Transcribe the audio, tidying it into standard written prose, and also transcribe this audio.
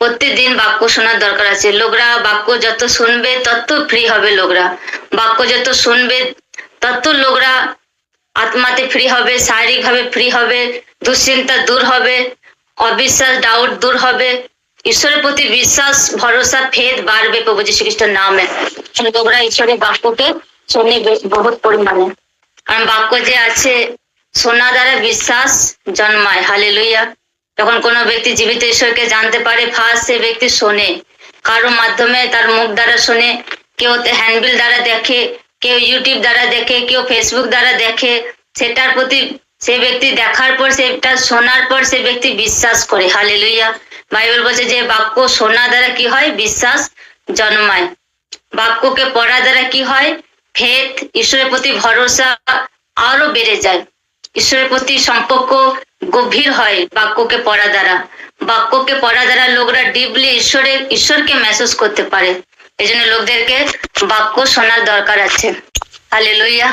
প্রত্যেকদিন বাক্য শোনার দরকার আছে। লোকরা বাক্য যত শুনবে তত ফ্রি হবে। লোকরা বাক্য যত শুনবে তত লোকরা আত্মাতে ফ্রি হবে, শারীরিক ভাবে ফ্রি হবে, দুশ্চিন্তা দূর হবে, অবিশ্বাস ডাউট দূর হবে, ঈশ্বরের প্রতি বিশ্বাস ভরসা ফেদ বাড়বে প্রভু যীশু খ্রিস্টের নামে। লোকরা ঈশ্বরের বাক্যকে শোনে বহুত পরিমাণে, কারণ বাক্য যে আছে শোনা দ্বারা বিশ্বাস জন্মায়। হালেলুয়া। যখন কোনো ব্যক্তি জীবিত ঈশ্বরকে জানতে পারে, ফার্স্ট সে ব্যক্তি শোনে, কারো মাধ্যমে তার মুখ দ্বারা শোনে, কেউ হ্যান্ডবিল দ্বারা দেখে, কেউ ইউটিউব দ্বারা দেখে, কেউ ফেসবুক দ্বারা দেখে। সেটার প্রতি সে ব্যক্তি দেখার পর, সেটা শোনার পর সে ব্যক্তি বিশ্বাস করে। হালেলুয়া। বাইবেল বলছে যে বাক্য শোনা দ্বারা কি হয়? বিশ্বাস জন্মায়। বাক্যকে পড়া দ্বারা কি হয়? ফেথ, ঈশ্বরের প্রতি ভরসা আরো বেড়ে যায়। ঈশ্বরের প্রতি সম্পর্ক গভীর হয় বাক্যকে পড়া দ্বারা। বাক্যকে পড়া দ্বারা লোকরা ডিপলি ঈশ্বরকে মেসেজ করতে পারে। এই জন্য লোকদেরকে বাক্য শোনার দরকার আছে। হালেলুয়া।